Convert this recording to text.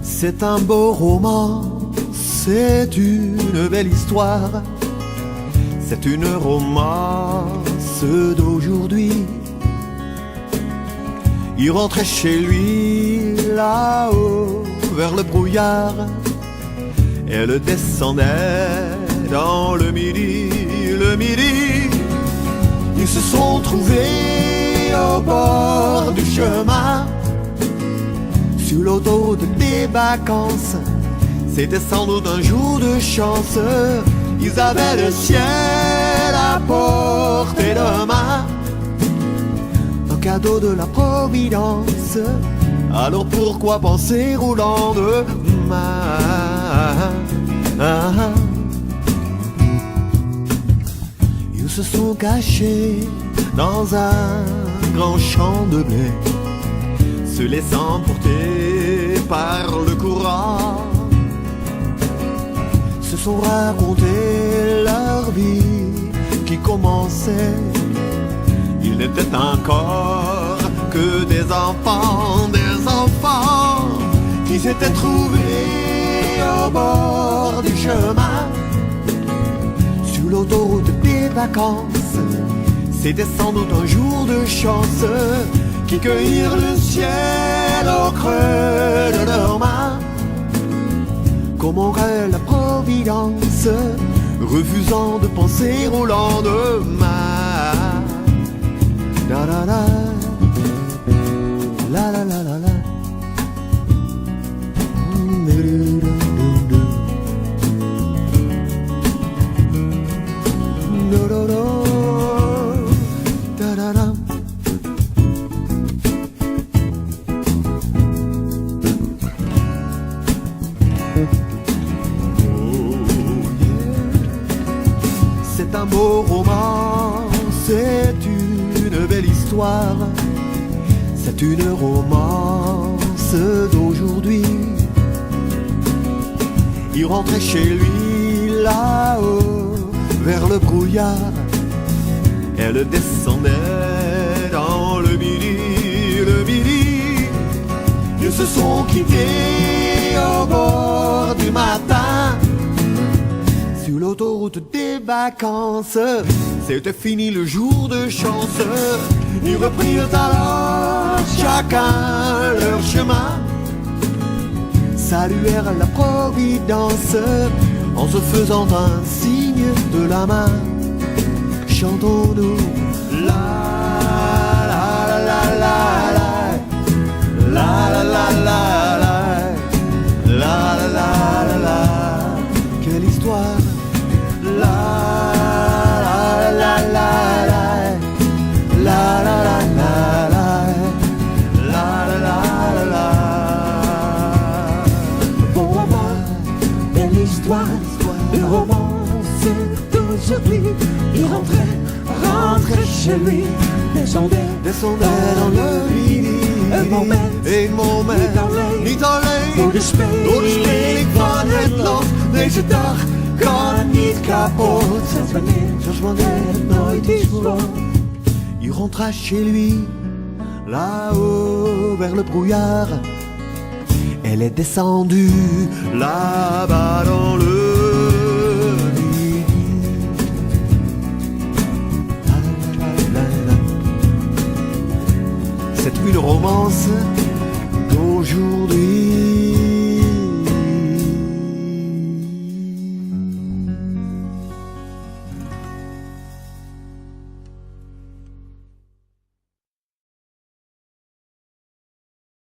C'est un beau roman, c'est une belle histoire, c'est une romance d'aujourd'hui. Il rentrait chez lui là-haut vers le brouillard, elle descendait dans le midi, le midi. Ils se sont trouvés au bord du chemin, sur l'autoroute des vacances. C'était sans doute un jour de chance. Ils avaient le ciel à portée de main, un cadeau de la Providence. Alors pourquoi penser au lendemain? Ils se sont cachés dans un grand champ de blé, se laissant porter par le courant, se sont raconté leur vie qui commençait. Ils n'étaient encore que des enfants qui s'étaient trouvés au bord du chemin, sur l'autoroute des vacances. C'était sans doute un jour de chance, qui cueillirent le ciel au creux de leurs mains, comme aurait la Providence, refusant de penser au lendemain. Da da da, la la la la la. C'est un beau roman, c'est une belle histoire, c'est une romance d'aujourd'hui. Il rentrait chez lui là-haut vers le brouillard, elle descendait dans le midi, le midi. Ils se sont quittés au bord du matin, sur l'autoroute des vacances. C'était fini le jour de chance. Ils reprirent alors chacun leur chemin, saluèrent la Providence en se faisant un signe de la main. Chantons-nous la la la la la la la la la la la la. Quelle histoire! La la la la la la la la la la la la. Bon roman, belle histoire, le romance d'aujourd'hui. Il rentrait chez lui, descendait dans le midi. Een moment, niet alleen door de speling van het lot. Deze dag kan het niet kapot. Zelfs wanneer het nooit is rond. Il rentra chez lui, là-haut vers le brouillard. Elle est descendue là-bas dans le midi. C'est une romance d'aujourd'hui.